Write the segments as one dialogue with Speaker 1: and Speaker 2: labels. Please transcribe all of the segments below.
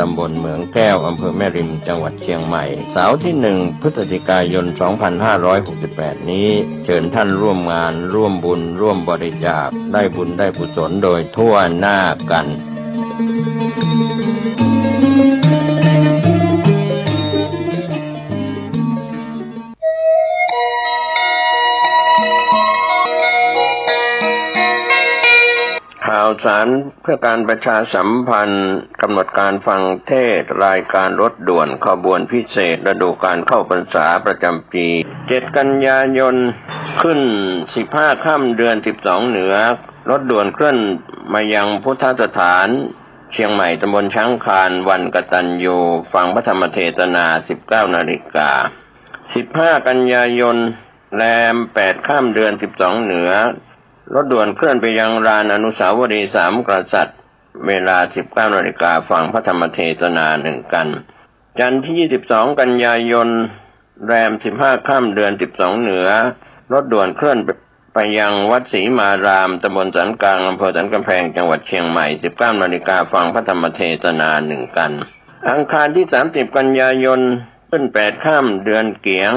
Speaker 1: ตำบลเหมืองแก้วอำเภอแม่ริมจังหวัดเชียงใหม่เสาร์ที่1 พฤศจิกายน 2568 นี้เชิญท่านร่วมงานร่วมบุญร่วมบริจาคได้บุญได้กุศลโดยทั่วหน้ากันข่าวสารเพื่อการประชาสัมพันธ์กำหนดการฟังเทศรายการรถด่วนขบวนพิเศษฤดูกาลเข้าพรรษาประจำปี 7 กันยายนขึ้น 15 ค่ำเดือน 12 เหนือรถด่วนเคลื่อนมายังพุทธสถานเชียงใหม่ตำบลช้างคานวันกตัญญูฟังพระธรรมเทศนา 19 นาฬิกา 15 กันยายนแรม 8 ค่ำเดือน 12 เหนือรถด่วนเคลื่อนไปยังลานอนุสาวรีย์3 กษัตริย์เวลา 19 นาฬิกาฟังพระธรรมเทศนา1 กันจันทร์ที่ 22 กันยายนแรม 15 ค่ำเดือน 12 เหนือรถด่วนเคลื่อนไปยังวัดศรีมารามตำบลสันกลางอำเภอสันกำแพงจังหวัดเชียงใหม่ 19 นาฬิกาฟังพระธรรมเทศนา1 กันอังคารที่ 30 กันยายนขึ้น 8 ค่ำเดือนเกียง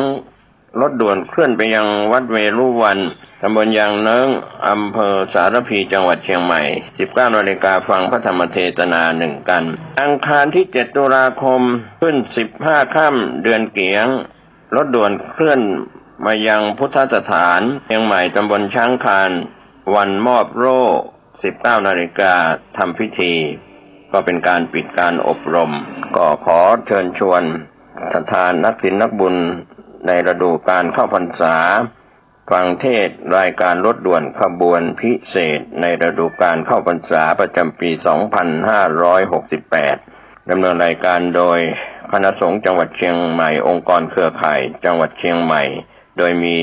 Speaker 1: รถด่วนเคลื่อนไปยังวัดเวรุวันตำบลยางเนิ้งอำเภอสารพีจังหวัดเชียงใหม่ 19 นาฬิกาฟังพระธรรมเทศนา1 กันอังคารที่ 7 ตุลาคมขึ้น 15 ค่ำเดือนเกียงรถด่วนเคลื่อนมายังพุทธสถานเชียงใหม่ตำบลช้างคานวันมอบโล่ 19 นาฬิกาทำพิธีก็เป็นการปิดการอบรมก็ขอเชิญชวนศรัทธานักศีลนักบุญในฤดูกาลเข้าพรรษาฟังเทศรายการรถด่วนขบวนพิเศษในฤดูกาลเข้าพรรษาประจำปี 2568 ดำเนินรายการโดยคณะสงฆ์จังหวัดเชียงใหม่องค์กรเครือข่ายจังหวัดเชียงใหม่โดยมี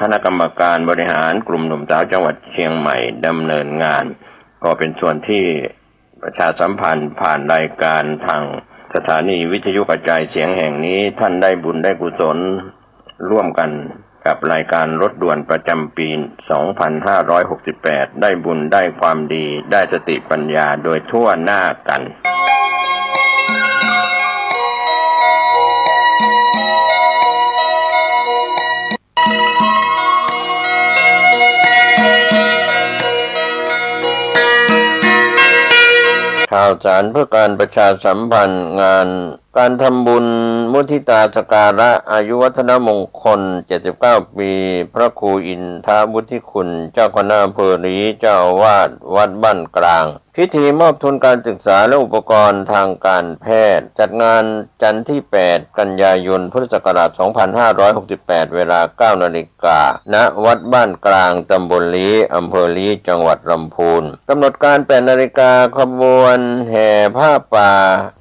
Speaker 1: คณะกรรมการบริหารกลุ่มหนุ่มสาวจังหวัดเชียงใหม่ดำเนินงานก็เป็นส่วนที่ประชาสัมพันธ์ผ่านรายการทางสถานีวิทยุกระจายเสียงแห่งนี้ท่านได้บุญได้กุศลร่วมกันกับรายการรถด่วนประจำปี 2568 ได้บุญได้ความดีได้สติปัญญาโดยทั่วหน้ากันข่าวสารเพื่อการประชาสัมพันธ์งานการทำบุญมุทิตาสการะอายุวัฒนมงคล 79 ปีพระครูอินทวุฒิคุณเจ้าคณะอำเภอหลีเจ้าอาวาสวัดบ้านกลางพิธีมอบทุนการศึกษาและอุปกรณ์ทางการแพทย์จัดงานจันทร์ที่ 8 กันยายน พุทธศักราช 2568 เวลา 9 นาฬิกาณวัดบ้านกลางตำบลลีอำเภอลีจังหวัดลำพูนกำหนดการ 8 นาฬิกาขบวนแห่ผ้าป่า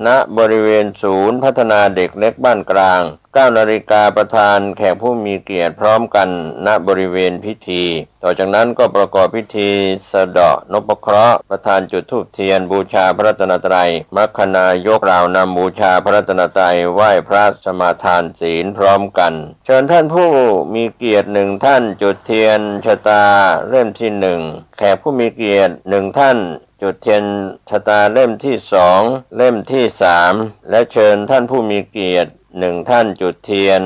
Speaker 1: ณบริเวณศูนย์พัฒนาเด็กเล็กบ้านกลาง 9 นาฬิกาประธานแขกผู้มีเกียรติพร้อมกันณบริเวณพิธีต่อจากนั้นก็ประกอบพิธีสะเดาะนพเคราะห์ประธานจุดธูปเทียนบูชาพระรัตนตรัยมัคคณายกกล่าวนำบูชาพระรัตนตรัยไหว้พระสมาทานศีลพร้อมกันเชิญท่านผู้มีเกียรติ1 ท่านจุดเทียนชะตาเล่มที่ 1แขกผู้มีเกียรติ1 ท่านจุดเทียนชะตาเล่มที่ 2เล่มที่ 3และเชิญท่านผู้มีเกียรติ1 ท่านจุดเทียน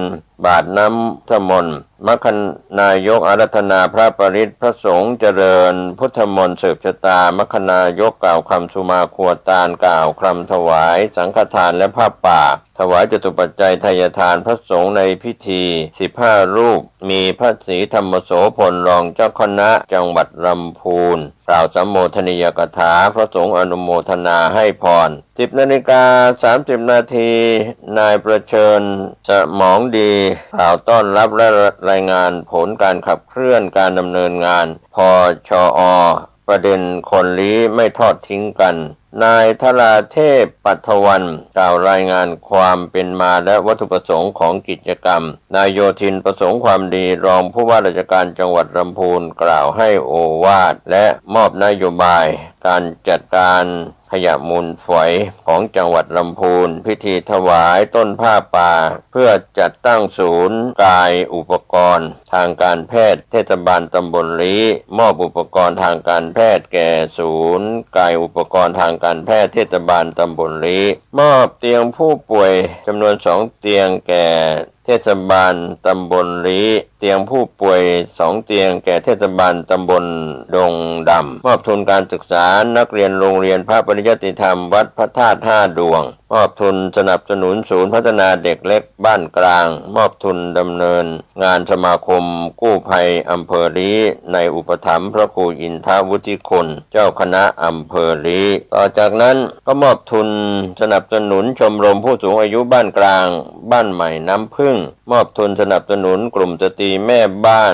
Speaker 1: บาทน้ำมนต์มัคคณายกอาราธนาพระปริตรพระสงฆ์เจริญพุทธมนต์สืบชะตามัคคณายกกล่าวคำสุมาครัวตาลกล่าวคำถวายสังฆทานและผ้าป่าถวายจตุปัจจัยทายทานพระสงฆ์ในพิธี15 รูปมีพระศรีธรรมโสพลรองเจ้าคณะจังหวัดลำพูนกล่าวสัมโมทนียกถาพระสงฆ์อนุโมทนาให้พร 10:30 นาทีนายประเชิญสมองดีกล่าวต้อนรับและรายงานผลการขับเคลื่อนการดำเนินงานพชอ.ประเด็นคนลี้ไม่ทอดทิ้งกันนายธราเทพปัทวันกล่าวรายงานความเป็นมาและวัตถุประสงค์ของกิจกรรมนายโยธินประสงค์ความดีรองผู้ว่าราชการจังหวัดลำพูนกล่าวให้โอวาทและมอบนโยบายการจัดการขยะมูลฝอยของจังหวัดลำพูนพิธีถวายต้นผ้าป่าเพื่อจัดตั้งศูนย์กายอุปกรณ์ทางการแพทย์เทศบาลตำบลลี้มอบอุปกรณ์ทางการแพทย์แก่ศูนย์กายอุปกรณ์ทาง การแพทย์เทศบาลตำบลลี้มอบเตียงผู้ป่วยจำนวน2เตียงแก่เทศบาลตำบลลี้เตียงผู้ป่วย2เตียงแก่เทศบาลตำบลดงดำมอบทุนการศึกษานักเรียนโรงเรียนพระปริยัติธรรมวัดพระธาตุ5ดวงมอบทุนสนับสนุนศูนย์พัฒนาเด็กเล็กบ้านกลางมอบทุนดำเนินงานสมาคมกู้ภัยอำเภอลี้ในอุปถัมภ์พระครูอินทวุฒิคุณเจ้าคณะอำเภอลี้ต่อจากนั้นก็มอบทุนสนับสนุนชมรมผู้สูงอายุบ้านกลางบ้านใหม่น้ำพึ่งมอบทุนสนับสนุนกลุ่มสตรีแม่บ้า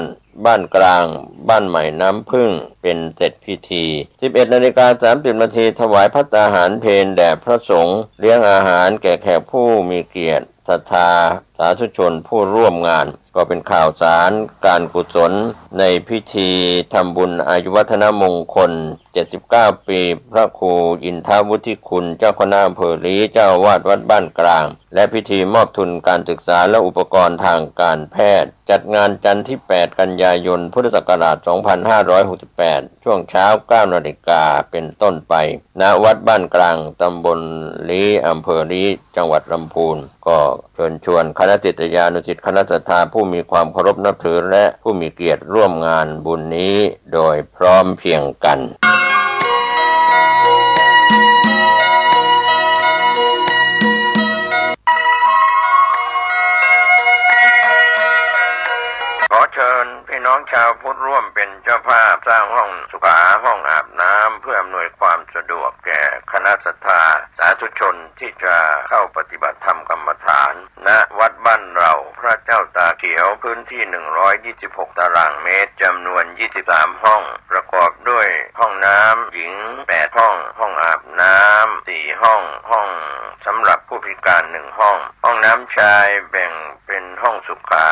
Speaker 1: นกลางบ้านใหม่น้ำพึ่งเป็นเสร็จพิธี 11:30 น.ถวายภัตตาหารเพลแด่พระสงฆ์เลี้ยงอาหารแก่แขกผู้มีเกียรติศรัทธาสาธุชนผู้ร่วมงานก็เป็นข่าวสารการกุศลในพิธีทำบุญอายุวัฒนมงคล79ปีพระครูอินทวุฒิคุณเจ้าคณะอำเภอลี้เจ้าวาดวัดบ้านกลางและพิธีมอบทุนการศึกษาและอุปกรณ์ทางการแพทย์จัดงานจันทร์ที่8กันยายนพุทธศักราช2568ช่วงเช้า 9 นาฬิกาเป็นต้นไปณวัดบ้านกลางตำบลลี้อำเภอลี้จังหวัดลำพูนก็เชิญชวนคณะศิษยานุศิษย์คณะศรัทธาผู้มีความเคารพนับถือและผู้มีเกียรติร่วมงานบุญนี้โดยพร้อมเพรียงกันน้องชาวพุทธร่วมเป็นเจ้าภาพสร้างห้องสุขาห้องอาบน้ำเพื่ออำนวยความสะดวกแก่คณะศรัทธาสาธุชนที่จะเข้าปฏิบัติธรรมกรรมฐานณวัดบ้านเราพระเจ้าตาเขียวพื้นที่126ตารางเมตรจำนวน23ห้องประกอบด้วยห้องน้ำหญิง8ห้องห้องอาบน้ำ4ห้องห้องสำหรับผู้พิการ1ห้องห้องน้ำชายแบ่งเป็นห้องสุขา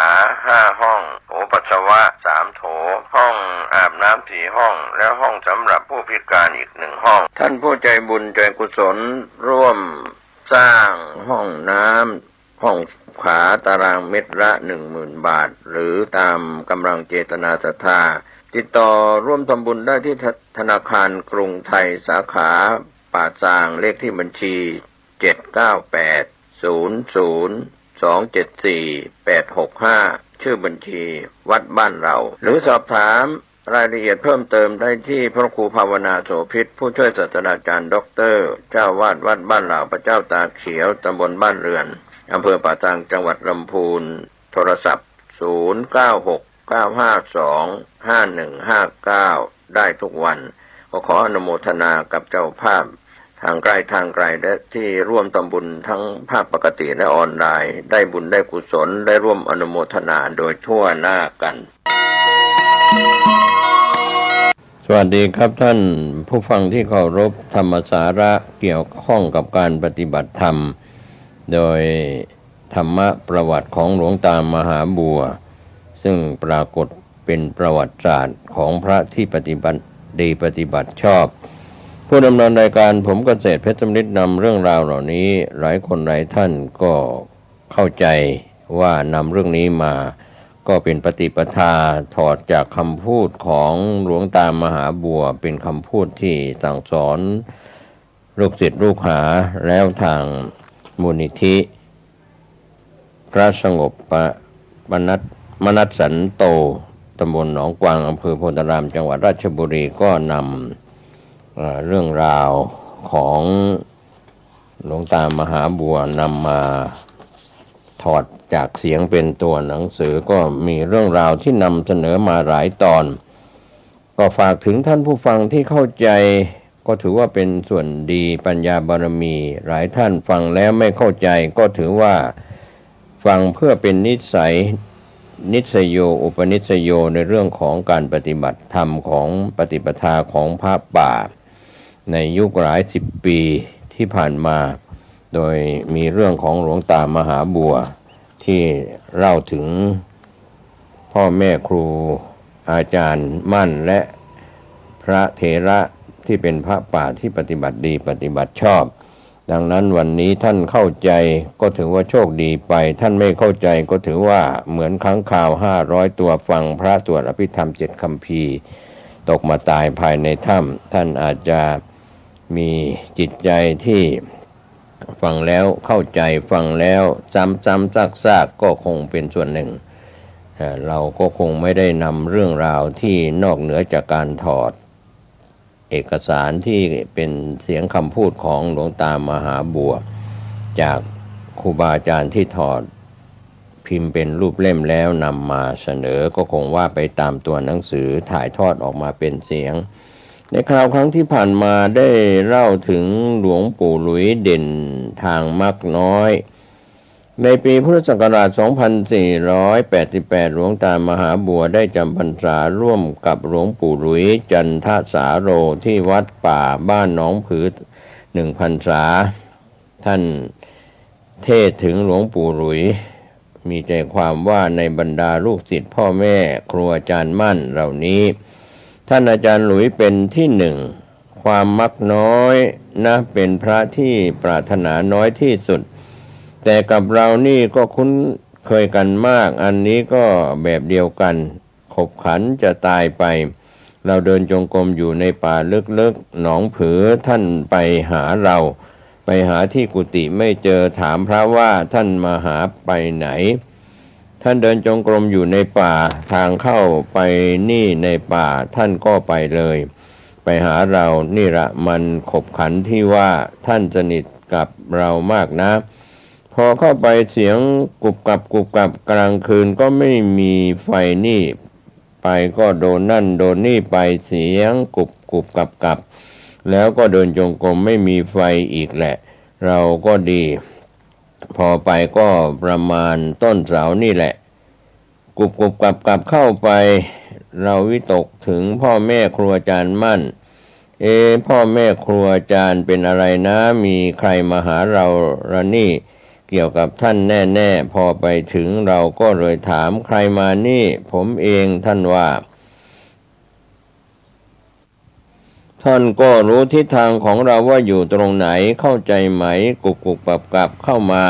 Speaker 1: 5ห้องโถปัสสาวะ3โถห้องอาบน้ำ4ห้องและห้องสำหรับผู้พิการอีก1ห้องท่านผู้ใจบุญใจกุศลร่วมสร้างห้องน้ำห้องขาตารางเมตรละ 10,000 บาทหรือตามกำลังเจตนาศรัทธาติดต่อร่วมทำบุญได้ที่ธนาคารกรุงไทยสาขาป่าซางเลขที่บัญชี79800274865ชื่อบัญชีวัดบ้านเราหรือสอบถามรายละเอียดเพิ่มเติมได้ที่พระครูภาวนาโสภิตผู้ช่วยศาสตราจารย์ด็อกเตอร์เจ้าวาดวัดบ้านเราพระเจ้าตาเขียวตำบลบ้านเรือนอำเภอป่าซางจังหวัดลำพูนโทรศัพท์0969525159ได้ทุกวันขออนุโมทนากับเจ้าภาพทางไกลและที่ร่วมทำบุญทั้งภาคปกติและออนไลน์ได้บุญได้กุศลได้ร่วมอนุโมทนาโดยทั่วหน้ากันสวัสดีครับท่านผู้ฟังที่เคารพธรรมสาระเกี่ยวข้องกับการปฏิบัติธรรมโดยธรรมประวัติของหลวงตามหาบัวซึ่งปรากฏเป็นประวัติศาสตร์ของพระที่ปฏิบัติดีปฏิบัติชอบผู้ดำเนินรายการผมเกษตรเพชรสำริดนำเรื่องราวเหล่านี้หลายคนหลายท่านก็เข้าใจว่านำเรื่องนี้มาก็เป็นปฏิปทาถอดจากคำพูดของหลวงตามหาบัวเป็นคำพูดที่สั่งสอนลูกศิษย์ลูกหาแล้วทางมูลนิธิพระสงบมนัสสันโตตำบลหนองกวางอำเภอโพธารามจังหวัดราชบุรีก็นำเรื่องราวของหลวงตามหาบัวนำมาถอดจากเสียงเป็นตัวหนังสือก็มีเรื่องราวที่นำเสนอมาหลายตอนก็ฝากถึงท่านผู้ฟังที่เข้าใจก็ถือว่าเป็นส่วนดีปัญญาบารมีหลายท่านฟังแล้วไม่เข้าใจก็ถือว่าฟังเพื่อเป็นนิสัยนิสโยอุปนิสโยในเรื่องของการปฏิบัติธรรมของปฏิปทาของพระป่าในยุคหลายสิบปีที่ผ่านมาโดยมีเรื่องของหลวงตามหาบัวที่เล่าถึงพ่อแม่ครูอาจารย์มั่นและพระเถระที่เป็นพระป่าที่ปฏิบัติดีปฏิบัติชอบดังนั้นวันนี้ท่านเข้าใจก็ถือว่าโชคดีไปท่านไม่เข้าใจก็ถือว่าเหมือนค้างคาว500ตัวฟังพระสวดอภิธรรม7คัมภีร์ตกมาตายภายในถ้ำท่านอาจจะ มีจิตใจที่ฟังแล้วเข้าใจฟังแล้วซ้ำๆซากๆก็คงเป็นส่วนหนึ่งเราก็คงไม่ได้นำเรื่องราวที่นอกเหนือจากการถอดเอกสารที่เป็นเสียงคำพูดของหลวงตามหาบัวจากครูบาอาจารย์ที่ถอดพิมพ์เป็นรูปเล่มแล้วนำมาเสนอก็คงว่าไปตามตัวหนังสือถ่ายทอดออกมาเป็นเสียงในคราวครั้งที่ผ่านมาได้เล่าถึงหลวงปู่หลุยเด่นทางมักน้อยในปีพุทธศักราช 2488 หลวงตามหาบัวได้จำพรรษาร่วมกับหลวงปู่หลุยจันทสาโรที่วัดป่าบ้านหนองผือ1 พรรษาท่านเทศถึงหลวงปู่หลุยมีใจความว่าในบรรดาลูกศิษย์พ่อแม่ครูอาจารย์มั่นเหล่านี้ท่านอาจารย์หลุยเป็นที่หนึ่งความมักน้อยนะเป็นพระที่ปรารถนาน้อยที่สุดแต่กับเรานี่ก็คุ้นเคยกันมากอันนี้ก็แบบเดียวกันขบขันจะตายไปเราเดินจงกรมอยู่ในป่าลึกๆหนองผือท่านไปหาเราไปหาที่กุฏิไม่เจอถามพระว่าท่านมาหาไปไหนท่านเดินจงกรมอยู่ในป่าทางเข้าไปนี่ในป่าท่านก็ไปเลยไปหาเรานี่ละมันขบขันที่ว่าท่านสนิทกับเรามากนะพอเข้าไปเสียงกุบกับกลางคืนก็ไม่มีไฟนี่ไปก็โดนนั่นโดนนี่ไปเสียงกุบกับแล้วก็เดินจงกรมไม่มีไฟอีกแหละเราก็ดีพอไปก็ประมาณต้นเสานี่แหละกุบกับเข้าไปเราวิตกถึงพ่อแม่ครูอาจารย์มั่นพ่อแม่ครูอาจารย์เป็นอะไรนะมีใครมาหาเราละนี่เกี่ยวกับท่านแน่ๆพอไปถึงเราก็เลยถามใครมานี่ผมเองท่านว่าท่านก็รู้ทิศทางของเราว่าอยู่ตรงไหนเข้าใจไหมกุบกับเข้ามา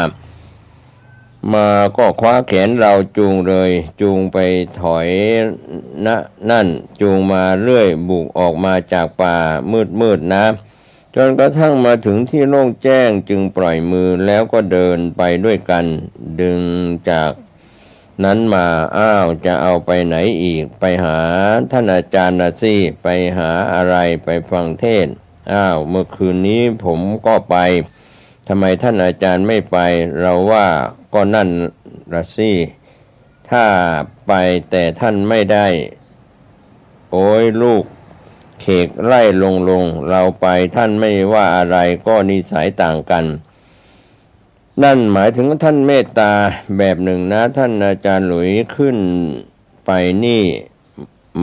Speaker 1: ก็คว้าแขนเราจูงเลยจูงไปถอยนั่นจูงมาเรื่อยบุกออกมาจากป่ามืดนะจนกระทั่งมาถึงที่โล่งแจ้งจึงปล่อยมือแล้วก็เดินไปด้วยกันดึงจากนั้นมาจะเอาไปไหนอีกไปหาท่านอาจารย์นะสิไปหาอะไรไปฟังเทศน์เมื่อคืนนี้ผมก็ไปทำไมท่านอาจารย์ไม่ไปเราว่าก็นั่นละสิถ้าไปแต่ท่านไม่ได้โอ้ยลูกเขกไล่ลงเราไปท่านไม่ว่าอะไรก็นิสัยต่างกันนั่นหมายถึงท่านเมตตาแบบหนึ่งนะท่านอาจารย์หลุยขึ้นไปนี่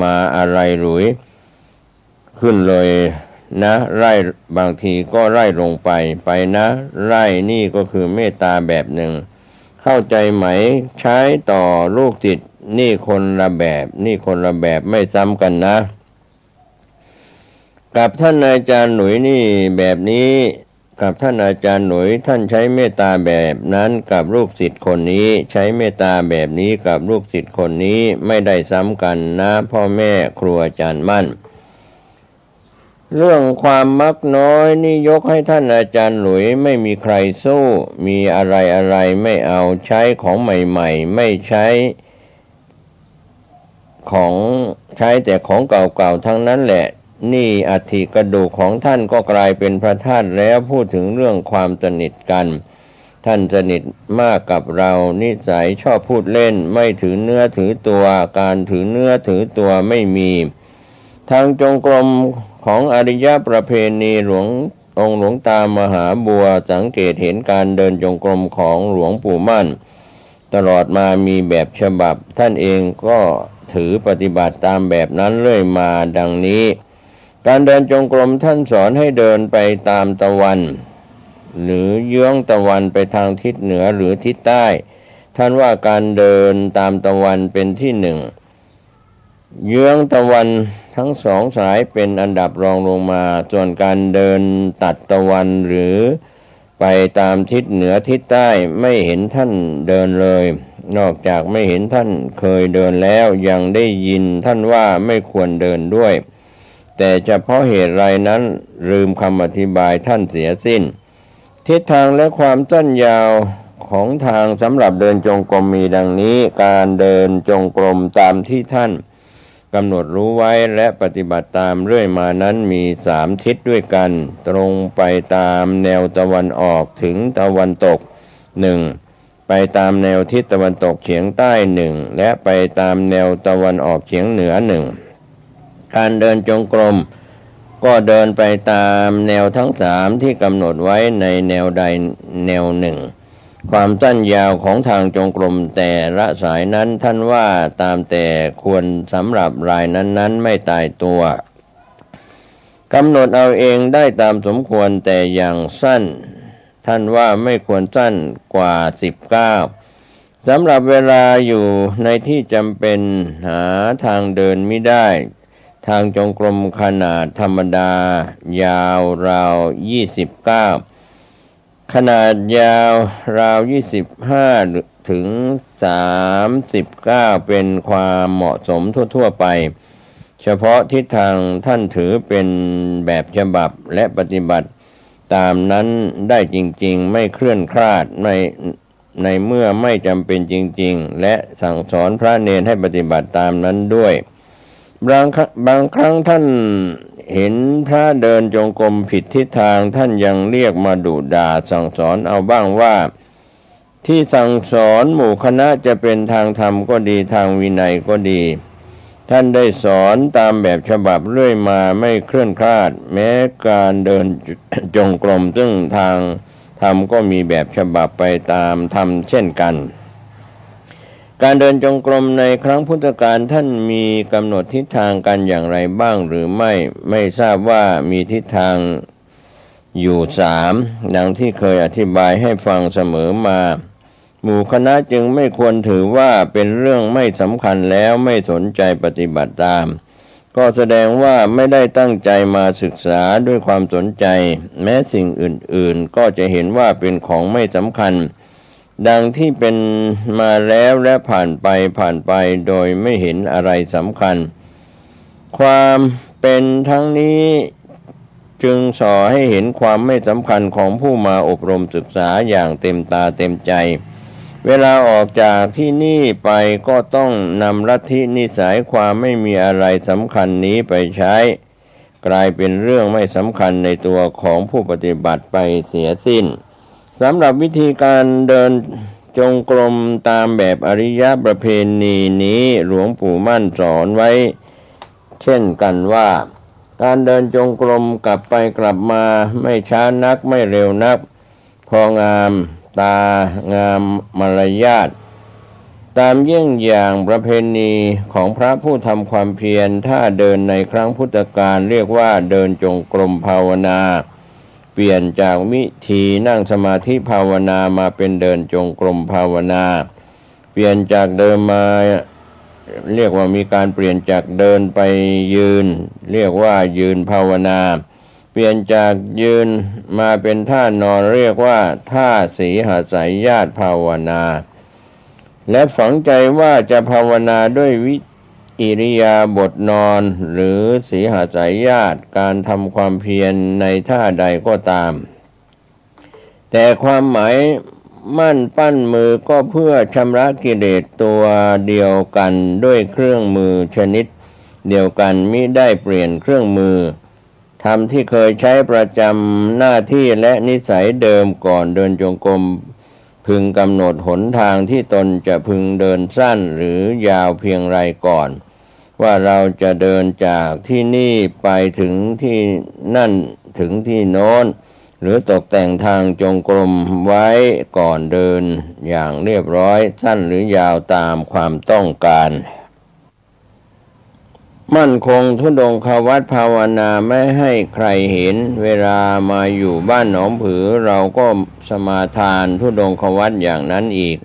Speaker 1: มาอะไรหลุยขึ้นเลยนะไร่บางทีก็ไร่ลงไปนะไร่นี่ก็คือเมตตาแบบหนึ่งเข้าใจไหมใช้ต่อลูกศิษย์นี่คนละแบบไม่ซ้ำกันนะกับท่านอาจารย์หลุยนี่แบบนี้กับท่านอาจารย์หลุยท่านใช้เมตตาแบบนั้นกับลูกศิษย์คนนี้ใช้เมตตาแบบนี้กับลูกศิษย์คนนี้ไม่ได้ซ้ำกันนะพ่อแม่ครูอาจารย์มั่นเรื่องความมักน้อยนี่ยกให้ท่านอาจารย์หลุยไม่มีใครสู้มีอะไรไม่เอาใช้ของใหม่ๆไม่ใช้แต่ของเก่าๆทั้งนั้นแหละนี่อัฐิกระดูกของท่านก็กลายเป็นพระธาตุแล้วพูดถึงเรื่องความสนิทกันท่านสนิทมากกับเรานิสัยชอบพูดเล่นไม่ถือเนื้อถือตัวการถือเนื้อถือตัวไม่มีทางจงกรมของอริยประเพณีหลวงตามหาบัวสังเกตเห็นการเดินจงกรมของหลวงปู่มั่นตลอดมามีแบบฉบับท่านเองก็ถือปฏิบัติตามแบบนั้นเรื่อยมาดังนี้การเดินจงกรมท่านสอนให้เดินไปตามตะวันหรือเยื้องตะวันไปทางทิศเหนือหรือทิศใต้ท่านว่าการเดินตามตะวันเป็นที่หนึ่งเยื้องตะวันทั้งสองสายเป็นอันดับรองลงมาส่วนการเดินตัดตะวันหรือไปตามทิศเหนือทิศใต้ไม่เห็นท่านเดินเลยนอกจากไม่เห็นท่านเคยเดินแล้วยังได้ยินท่านว่าไม่ควรเดินด้วย แต่เฉพาะเหตุไรนั้นลืมคำอธิบายท่านเสียสิ้นทิศทางและความสั้นยาวของทางสำหรับเดินจงกรมมีดังนี้การเดินจงกรมตามที่ท่านกำหนดรู้ไว้และปฏิบัติตามเรื่อยมานั้นมี3 ทิศด้วยกันตรงไปตามแนวตะวันออกถึงตะวันตก1ไปตามแนวทิศตะวันตกเฉียงใต้1และไปตามแนวตะวันออกเฉียงเหนือ1การเดินจงกรมก็เดินไปตามแนวทั้ง3ที่กำหนดไว้ในแนวใดแนวหนึ่งความสั้นยาวของทางจงกรมแต่ละสายนั้นท่านว่าตามแต่ควรสำหรับรายนั้นๆไม่ตายตัวกำหนดเอาเองได้ตามสมควรแต่อย่างสั้นท่านว่าไม่ควรสั้นกว่า19สำหรับเวลาอยู่ในที่จำเป็นหาทางเดินไม่ได้ทางจงกรมขนาดธรรมดายาวราว29ขนาดยาวราว25ถึง39เป็นความเหมาะสมทั่วๆไปเฉพาะทิศทางท่านถือเป็นแบบฉบับและปฏิบัติตามนั้นได้จริงๆไม่เคลื่อนคลาดในเมื่อไม่จำเป็นจริงๆและสั่งสอนพระเณรให้ปฏิบัติตามนั้นด้วยบางครั้งท่านเห็นพระเดินจงกรมผิดทิศทางท่านยังเรียกมาดุด่าสั่งสอนเอาบ้างว่าที่สั่งสอนหมู่คณะจะเป็นทางธรรมก็ดีทางวินัยก็ดีท่านได้สอนตามแบบฉบับเรื่อยมาไม่เคลื่อนคลาดแม้การเดินจงกรมซึ่งทางธรรมก็มีแบบฉบับไปตามธรรมเช่นกันการเดินจงกรมในครั้งพุทธกาลท่านมีกำหนดทิศทางกันอย่างไรบ้างหรือไม่ทราบว่ามีทิศทางอยู่3ดังที่เคยอธิบายให้ฟังเสมอมาหมู่คณะจึงไม่ควรถือว่าเป็นเรื่องไม่สำคัญแล้วไม่สนใจปฏิบัติตามก็แสดงว่าไม่ได้ตั้งใจมาศึกษาด้วยความสนใจแม้สิ่งอื่นๆก็จะเห็นว่าเป็นของไม่สำคัญดังที่เป็นมาแล้วและผ่านไปโดยไม่เห็นอะไรสำคัญความเป็นทั้งนี้จึงส่อให้เห็นความไม่สำคัญของผู้มาอบรมศึกษาอย่างเต็มตาเต็มใจเวลาออกจากที่นี่ไปก็ต้องนำลัทธินิสัยความไม่มีอะไรสำคัญนี้ไปใช้กลายเป็นเรื่องไม่สำคัญในตัวของผู้ปฏิบัติไปเสียสิ้นสำหรับวิธีการเดินจงกรมตามแบบอริยประเพณีนี้หลวงปู่มั่นสอนไว้เช่นกันว่าการเดินจงกรมกลับไปกลับมาไม่ช้านักไม่เร็วนักพองามตางามมารยาทตามเยี่ยงอย่างประเพณีของพระผู้ทำความเพียรถ้าเดินในครั้งพุทธกาลเรียกว่าเดินจงกรมภาวนาเปลี่ยนจากวิธีนั่งสมาธิภาวนามาเป็นเดินจงกรมภาวนาเปลี่ยนจากเดิมมาเรียกว่ามีการเปลี่ยนจากเดินไปยืนเรียกว่ายืนภาวนาเปลี่ยนจากยืนมาเป็นท่านอนเรียกว่าท่าสีหสายญาติภาวนาและฝังใจว่าจะภาวนาด้วยอิริยาบถนอนหรือสีหสายญาติการทำความเพียรในท่าใดก็ตามแต่ความหมายมั่นปั้นมือก็เพื่อชำระกิเลสตัวเดียวกันด้วยเครื่องมือชนิดเดียวกันมิได้เปลี่ยนเครื่องมือธรรมที่เคยใช้ประจำหน้าที่และนิสัยเดิมก่อนเดินจงกรมพึงกำหนดหนทางที่ตนจะพึงเดินสั้นหรือยาวเพียงไรก่อนว่าเราจะเดินจากที่นี่ไปถึงที่นั่นถึงที่โน้นหรือตกแต่งทางจงกรมไว้ก่อนเดินอย่างเรียบร้อยสั้นหรือยาวตามความต้องการมั่นคงธุดงควัตรภาวนาไม่ให้ใครเห็นเวลามาอยู่บ้านหนองผือเราก็สมาทานธุดงควัตรอย่างนั้นอีก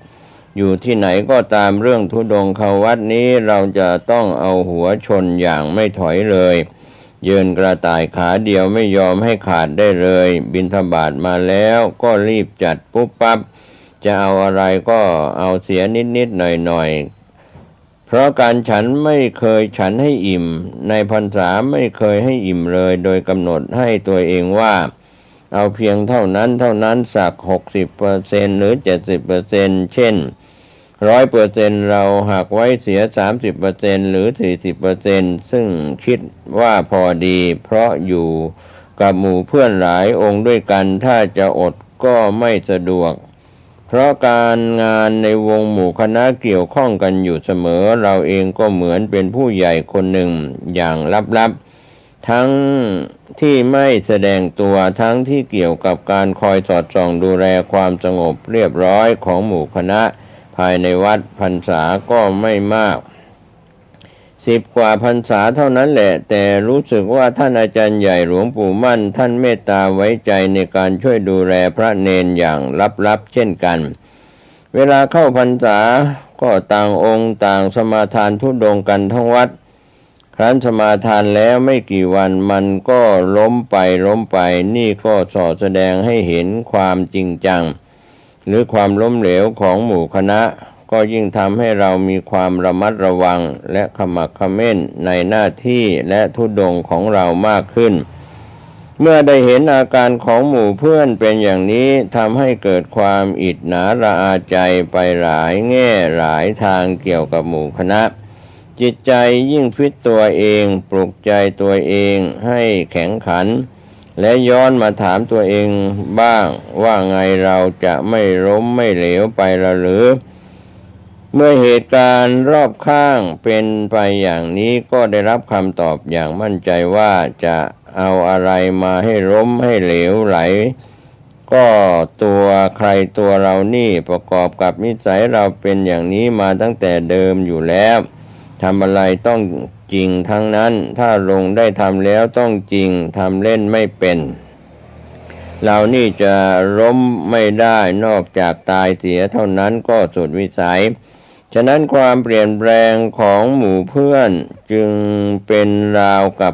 Speaker 1: อยู่ที่ไหนก็ตามเรื่องธุดงควัตรนี้เราจะต้องเอาหัวชนอย่างไม่ถอยเลยยืนกระต่ายขาเดียวไม่ยอมให้ขาดได้เลยบิณฑบาตมาแล้วก็รีบจัดปุ๊บปั๊บจะเอาอะไรก็เอาเสียนิดๆหน่อยๆ เพราะการฉันไม่เคยฉันให้อิ่มในพรรษาไม่เคยให้อิ่มเลยโดยกำหนดให้ตัวเองว่าเอาเพียงเท่านั้นสัก60%หรือ70%เช่น100%เราหักไว้เสีย30%หรือ40%ซึ่งคิดว่าพอดีเพราะอยู่กับหมู่เพื่อนหลายองค์ด้วยกันถ้าจะอดก็ไม่สะดวกเพราะการงานในวงหมู่คณะเกี่ยวข้องกันอยู่เสมอเราเองก็เหมือนเป็นผู้ใหญ่คนหนึ่งอย่างลับๆทั้งที่ไม่แสดงตัวทั้งที่เกี่ยวกับการคอยสอดส่องดูแลความสงบเรียบร้อยของหมู่คณะภายในวัดพรรษาก็ไม่มาก10 กว่าพรรษาเท่านั้นแหละแต่รู้สึกว่าท่านอาจารย์ใหญ่หลวงปู่มั่นท่านเมตตาไว้ใจในการช่วยดูแลพระเนนอย่างลับๆเช่นกันเวลาเข้าพรรษาก็ต่างองค์ต่างสมาทานธุดงค์กันทั้งวัดครั้นสมาทานแล้วไม่กี่วันมันก็ล้มไปนี่ก็สอแสดงให้เห็นความจริงจังหรือความล้มเหลวของหมู่คณะก็ยิ่งทำให้เรามีความระมัดระวังและขมักเขม้นในหน้าที่และธุดงค์ของเรามากขึ้นเมื่อได้เห็นอาการของหมู่เพื่อนเป็นอย่างนี้ทำให้เกิดความอิจฉาระอาใจไปหลายแง่หลายทางเกี่ยวกับหมู่คณะจิตใจยิ่งฟิตตัวเองปลุกใจตัวเองให้แข็งขันและย้อนมาถามตัวเองบ้างว่าไงเราจะไม่ล้มไม่เหลวไปละหรือเมื่อเหตุการณ์รอบข้างเป็นไปอย่างนี้ก็ได้รับคำตอบอย่างมั่นใจว่าจะเอาอะไรมาให้ล้มให้เหลวไหลก็ตัวใครตัวเรานี่ประกอบกับนิสัยเราเป็นอย่างนี้มาตั้งแต่เดิมอยู่แล้วทำอะไรต้องจริงทั้งนั้นถ้าลงได้ทำแล้วต้องจริงทำเล่นไม่เป็นเรานี่จะล้มไม่ได้นอกจากตายเสียเท่านั้นก็สุดวิสัยฉะนั้นความเปลี่ยนแปลงของหมู่เพื่อนจึงเป็นราวกับ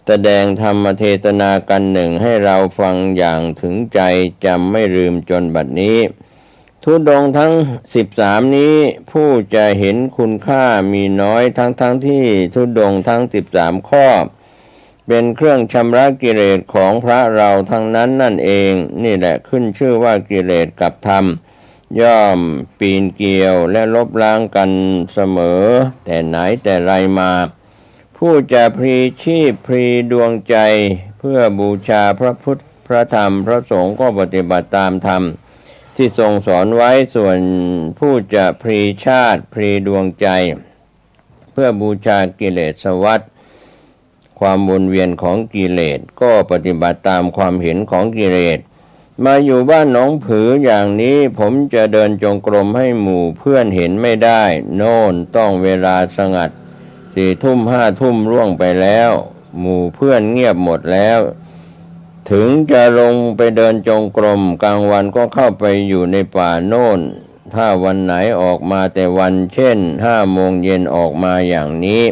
Speaker 1: แสดงธรรมเทศนากันหนึ่งให้เราฟังอย่างถึงใจจำไม่ลืมจนบัดนี้ธุดงค์ทั้ง13นี้ผู้จะเห็นคุณค่ามีน้อยทั้งที่ธุดงค์ทั้ง13ข้อเป็นเครื่องชำระกิเลสของพระเราทั้งนั้นนั่นเองนี่แหละขึ้นชื่อว่ากิเลสกับธรรมย่อมปีนเกลียวและลบล้างกันเสมอแต่ไหนแต่ไรมาผู้จะพลีชีพพลีดวงใจเพื่อบูชาพระพุทธพระธรรมพระสงฆ์ก็ปฏิบัติตามธรรมที่ทรงสอนไว้ส่วนผู้จะพลีชาติพลีดวงใจเพื่อบูชากิเลสวัฏความวนเวียนของกิเลสก็ปฏิบัติตามความเห็นของกิเลสมาอยู่บ้านหนองผืออย่างนี้ผมจะเดินจงกรมให้หมู่เพื่อนเห็นไม่ได้โน่นต้องเวลาสงัด4 ทุ่ม5 ทุ่มล่วงไปแล้วหมู่เพื่อนเงียบหมดแล้วถึงจะลงไปเดินจงกรมกลางวันก็เข้าไปอยู่ในป่าโน่นถ้าวันไหนออกมาแต่วันเช่น5 โมงเย็นออกมาอย่างนี้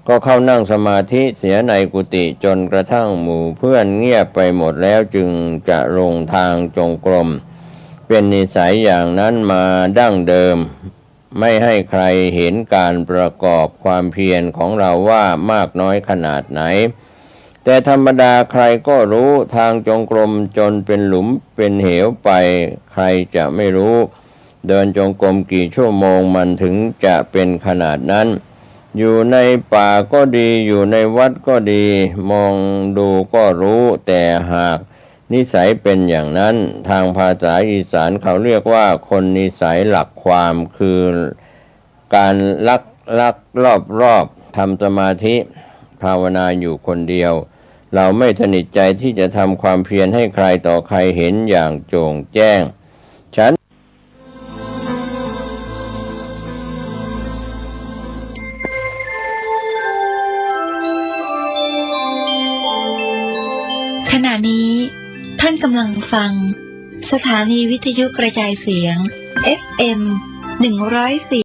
Speaker 1: ก็เข้านั่งสมาธิเสียในกุฏิจนกระทั่งหมู่เพื่อนเงียบไปหมดแล้วจึงจะลงทางจงกรมเป็นนิสัยอย่างนั้นมาดั้งเดิมไม่ให้ใครเห็นการประกอบความเพียรของเราว่ามากน้อยขนาดไหนแต่ธรรมดาใครก็รู้ทางจงกรมจนเป็นหลุมเป็นเหวไปใครจะไม่รู้เดินจงกรมกี่ชั่วโมงมันถึงจะเป็นขนาดนั้นอยู่ในป่าก็ดีอยู่ในวัดก็ดีมองดูก็รู้แต่หากนิสัยเป็นอย่างนั้นทางภาษาอีสานเขาเรียกว่าคนนิสัยหลักความคือการลักรอบทำสมาธิภาวนาอยู่คนเดียวเราไม่สนิทใจที่จะทำความเพียรให้ใครต่อใครเห็นอย่างโจ่งแจ้งฉัน
Speaker 2: ขณะนี้ท่านกำลังฟังสถานีวิทยุกระจายเสียง FM 104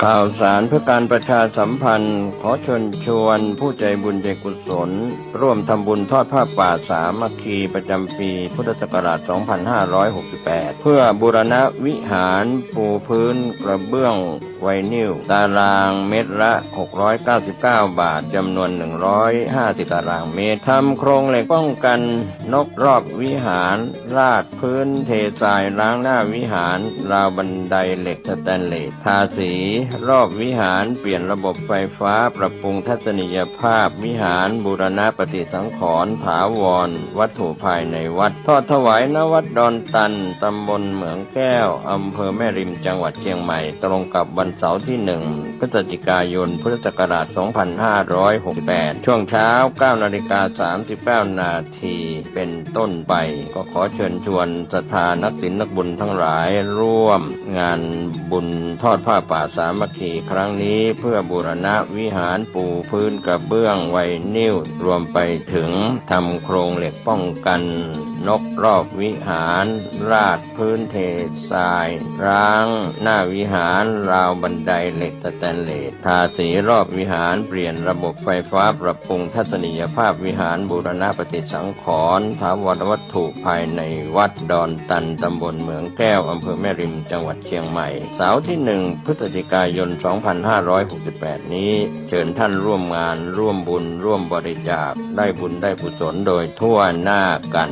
Speaker 1: ข่าวสารเพื่อการประชาสัมพันธ์ขอเชิญชวนผู้ใจบุญใจกุศลร่วมทำบุญทอดผ้าป่าสามัคคีประจำปีพุทธศักราช 2568 เพื่อบูรณะวิหารปูพื้นกระเบื้องไวนิลตารางเมตรละ 699 บาทจำนวน 150 ตารางเมตรทำโครงเหล็กป้องกันนกรอบวิหารราดพื้นเททรายล้างหน้าวิหารราวบันไดเหล็กสแตนเลสทาสีรอบวิหารเปลี่ยนระบบไฟฟ้าปรับปรุงทัศนียภาพวิหารบูรณะปฏิสังขรณ์ถาวรวัตถุภายในวัดทอดถวายณวัดดอนตันตำบลเหมืองแก้วอำเภอแม่ริมจังหวัดเชียงใหม่ตรงกับวันเสาร์ที่ 1 พฤศจิกายนพุทธศักราช 2568 ช่วงเช้า 9:39 นาทีเป็นต้นไปก็ขอเชิญชวนศรัทธานักศีลนักบุญทั้งหลายร่วมงานบุญทอดผ้าป่าสามัคคีครั้งนี้เพื่อบูรณะวิหารปูพื้นกระเบื้องไวนิลรวมไปถึงทำโครงเหล็กป้องกันนกรอบวิหารราดพื้นเททรายร้างหน้าวิหารราวบันไดเหล็กสแตนเลสทาสีรอบวิหารเปลี่ยนระบบไฟฟ้าปรับปรุงทัศนียภาพวิหารบูรณะปฏิสังขรณ์ถาวรวัตถุภายในวัดดอนตันตำบลเหมืองแก้วอำเภอแม่ริมจังหวัดเชียงใหม่เสาร์ที่ 1 พฤศจิกายน 2568 นี้เชิญท่านร่วมงานร่วมบุญร่วมบริจาคได้บุญได้กุศลโดยทั่วหน้ากัน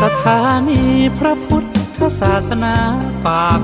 Speaker 3: สถานีพระพุทธศาสนาฝาก